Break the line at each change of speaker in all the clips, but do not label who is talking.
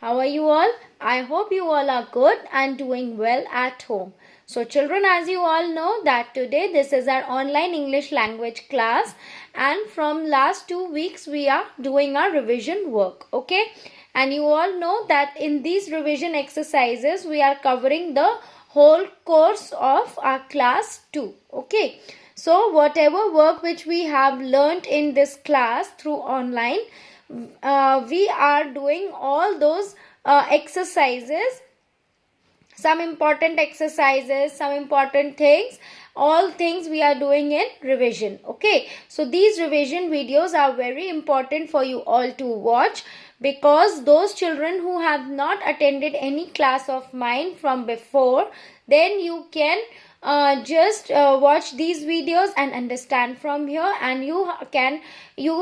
How are you all? I hope you all are good and doing well at home. So children, as you all know that today this is our online English language class, and from last 2 weeks we are doing our revision work. Okay, and you all know that in these revision exercises we are covering the whole course of our class 2. Okay, so whatever work which we have learnt in this class through online, we are doing all those exercises, some important exercises, some important things, all things we are doing in revision. Okay, so these revision videos are very important for you all to watch, because those children who have not attended any class of mine from before, then you can just watch these videos and understand from here, and you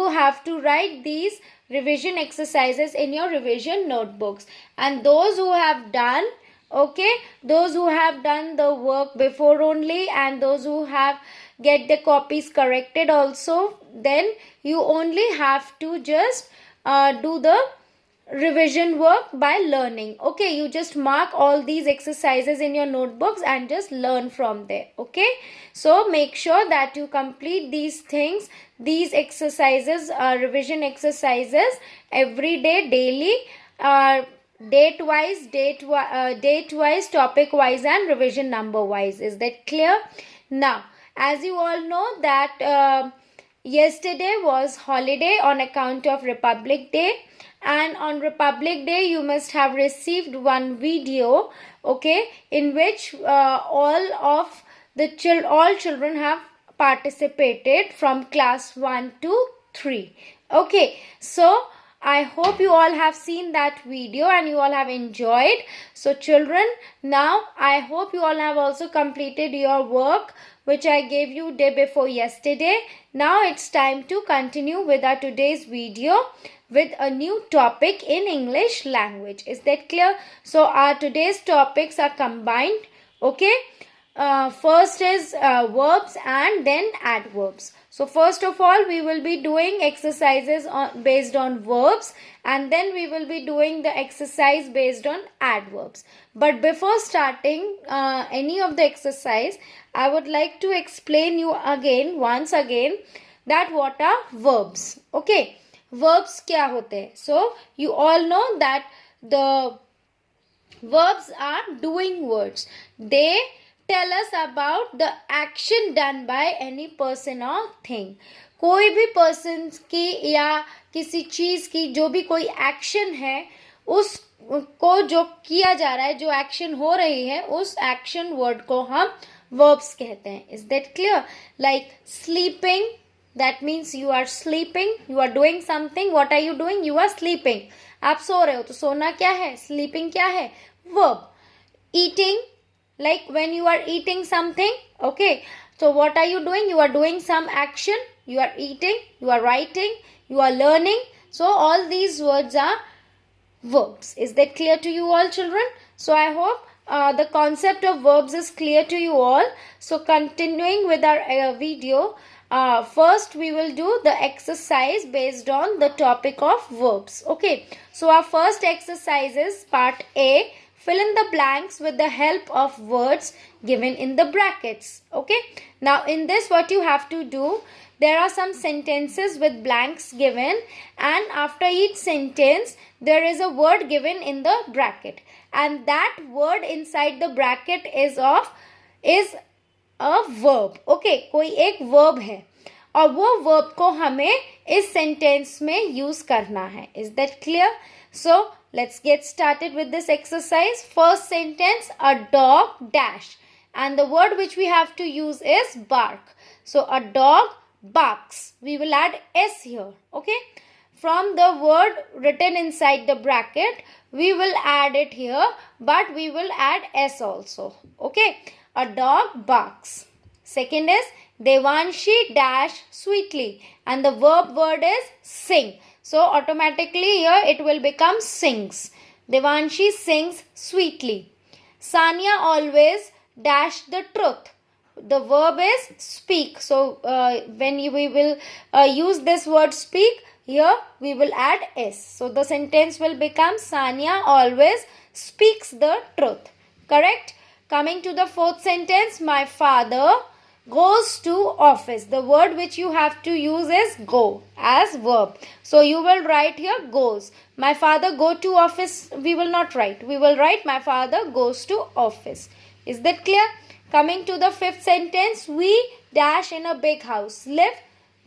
have to write these revision exercises in your revision notebooks. And those who have done, okay, those who have done the work before only, and those who have get the copies corrected also, then you only have to just do the revision work by learning. Okay, you just mark all these exercises in your notebooks and just learn from there. Okay, so make sure that you complete these things, these exercises, revision exercises every day, daily, date wise, topic wise, and revision number wise. Is that clear? Now, as you all know that yesterday was holiday on account of Republic Day, and on Republic Day you must have received one video, okay, in which all children have participated from class 1 to 3. Okay, so I hope you all have seen that video and you all have enjoyed. So children, now I hope you all have also completed your work which I gave you day before yesterday. Now it's time to continue with our today's video with a new topic in English language. Is that clear? So our today's topics are combined. Okay, first is verbs and then adverbs. So first of all, we will be doing exercises based on verbs, and then we will be doing the exercise based on adverbs. But before starting any of the exercise, I would like to explain you once again that what are verbs. Okay, verbs क्या होते हैं? So you all know that the verbs are doing words. They tell us about the action done by any person or thing. कोई भी person की या किसी चीज की जो भी कोई action है, उसको जो किया जा रहा है, जो action हो रही है, उस action word को हम verbs कहते हैं. Is that clear? Like sleeping, that means you are sleeping, you are doing something. What are you doing? You are sleeping. आप सो रहे हो, तो सोना क्या है? Sleeping क्या है? Verb. Eating, like when you are eating something. Okay, so what are you doing? You are doing some action. You are eating, you are writing, you are learning. So all these words are verbs. Is that clear to you all, children? So I hope the concept of verbs is clear to you all. So continuing with our video, first we will do the exercise based on the topic of verbs. Okay, so our first exercise is part A. Fill in the blanks with the help of words given in the brackets. Okay, now in this what you have to do, there are some sentences with blanks given, and after each sentence there is a word given in the bracket, and that word inside the bracket is a verb. Okay, कोई एक verb है और वो verb को हमें इस sentence में use करना है. Is that clear? So let's get started with this exercise. First sentence, a dog dash, and the word which we have to use is bark. So a dog barks. We will add s here. Okay, from the word written inside the bracket, we will add it here, but we will add s also. Okay, a dog barks. Second is Devanshi dash sweetly, and the verb word is sing. So automatically here it will become sings. Devanshi sings sweetly. Sania always dash the truth. The verb is speak. So when we will use this word speak, Here we will add S. So the sentence will become Sania always speaks the truth. Correct? Coming to the fourth sentence, my father goes to office. The word which you have to use is go as verb. So you will write here goes. My father go to office. We will not write. We will write my father goes to office. Is that clear? Coming to the fifth sentence, we dash in a big house. Live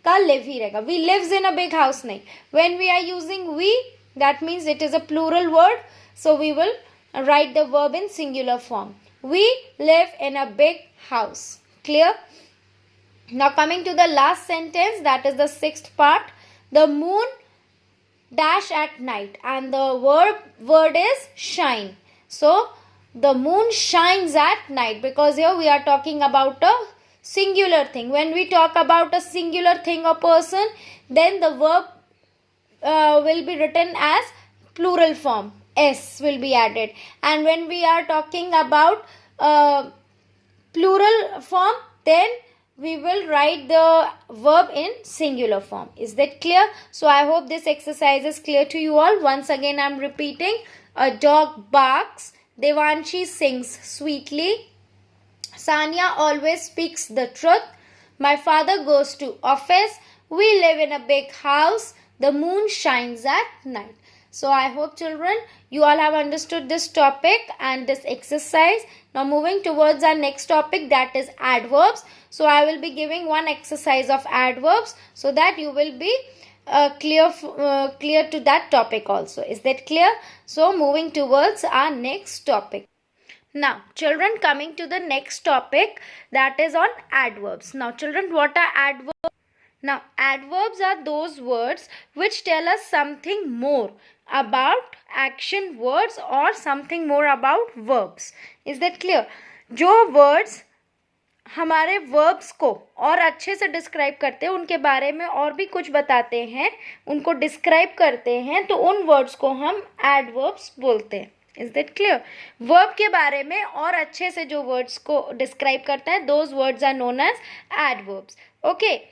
का live ही रहेगा. We lives in a big house नहीं. When we are using we, that means it is a plural word. So we will write the verb in singular form. We live in a big house. Clear? Now coming to the last sentence, that is the sixth part. The moon dash at night, and the word is shine. So the moon shines at night, because here we are talking about a singular thing. When we talk about a singular thing or person, then the verb will be written as plural form. S will be added. And when we are talking about plural form, then we will write the verb in singular form. Is that clear? So I hope this exercise is clear to you all. Once again I am repeating. A dog barks. Devanshi sings sweetly. Sania always speaks the truth. My father goes to office. We live in a big house. The moon shines at night. So I hope children you all have understood this topic and this exercise. Now moving towards our next topic, that is adverbs. So I will be giving one exercise of adverbs so that you will be clear to that topic also. Is that clear? So moving towards our next topic. Now children, coming to the next topic, that is on adverbs. Now children, what are adverbs? Now adverbs are those words which tell us something more about action words or something more about verbs. Is that clear? जो words हमारे verbs को और अच्छे से describe करते हैं, उनके बारे में और भी कुछ बताते हैं, उनको डिस्क्राइब करते हैं, तो उन वर्ड्स को हम adverbs बोलते हैं. Is that clear? वर्ब के बारे में और अच्छे से जो वर्ड्स को डिस्क्राइब करता है, those words are known as adverbs. Okay.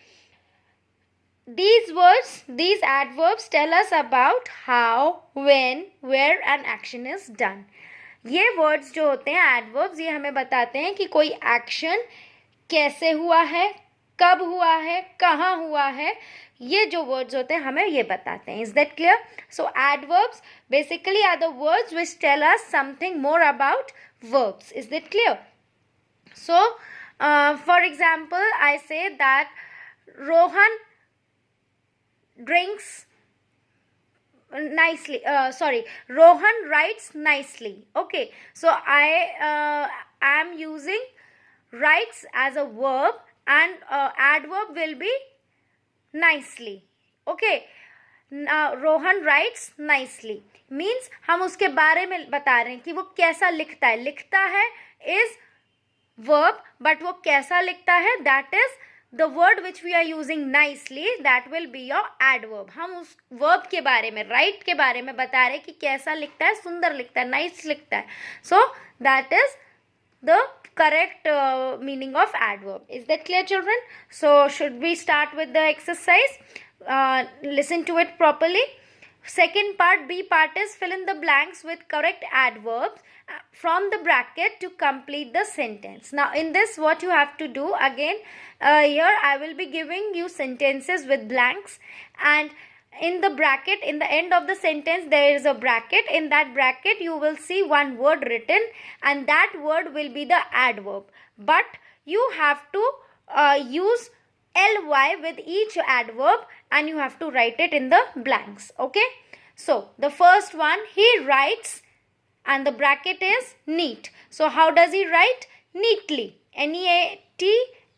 These words, these adverbs tell us about how, when, where an action is done. ये words जो होते हैं adverbs, ये हमें बताते हैं कि कोई action कैसे हुआ है, कब हुआ है, कहाँ हुआ है. ये जो words होते हैं हमें ये बताते हैं. Is that clear? So adverbs basically are the words which tell us something more about verbs. Is that clear? So for example, I say that Rohan drinks nicely. Rohan writes nicely. Okay, so I am using writes as a verb, and adverb will be nicely. Okay, now Rohan writes nicely means हम उसके बारे में बता रहे हैं कि वो कैसा लिखता है. लिखता है is verb, but वो कैसा लिखता है, that is the word which we are using nicely, that will be your adverb. हम उस verb के बारे में, write के बारे में बता रहे हैं कि कैसा लिखता है, सुंदर लिखता है, nice लिखता है. So that is the correct meaning of adverb. Is that clear children? So should we start with the exercise? Listen to it properly. Second part, B part, is fill in the blanks with correct adverbs from the bracket to complete the sentence. Now in this, what you have to do, again here I will be giving you sentences with blanks, and in the bracket, in the end of the sentence, there is a bracket. In that bracket you will see one word written, and that word will be the adverb, but you have to use ly with each adverb, and you have to write it in the blanks. Okay, so the first one, he writes, and the bracket is neat. So how does he write? Neatly. Neatly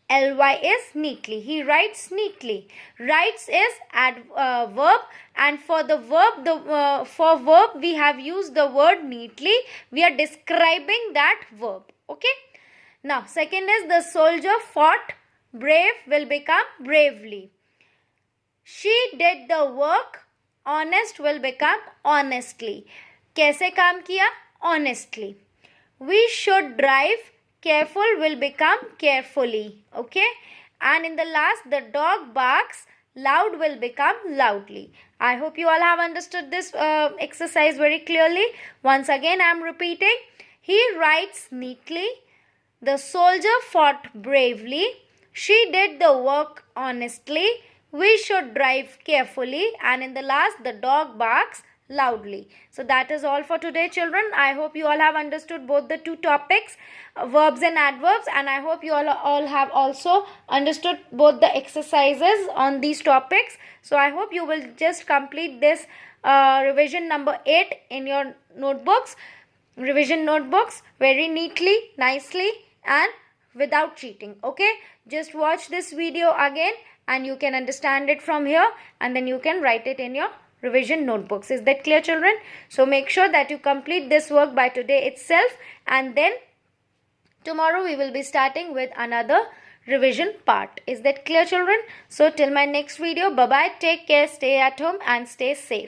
is neatly. He writes neatly. Writes is verb, and for the verb, for verb we have used the word neatly. We are describing that verb. Okay. Now second is the soldier fought. Brave will become bravely. She did the work. Honest will become honestly. कैसे काम किया? Honestly. We should drive. Careful will become carefully. Okay. And in the last, the dog barks. loud will become loudly. I hope you all have understood this exercise very clearly. Once again, I am repeating. He writes neatly. The soldier fought bravely. She did the work honestly. We should drive carefully. And in the last, the dog barks loudly. So that is all for today, children. I hope you all have understood both the two topics, verbs and adverbs, and I hope you all have also understood both the exercises on these topics. So I hope you will just complete this revision number 8 in your notebooks, revision notebooks, very neatly, nicely, and without cheating. Okay, just watch this video again and you can understand it from here, and then you can write it in your revision notebooks. Is that clear, children? So make sure that you complete this work by today itself, and then tomorrow we will be starting with another revision part. Is that clear, children? So till my next video, bye bye, take care, stay at home and stay safe.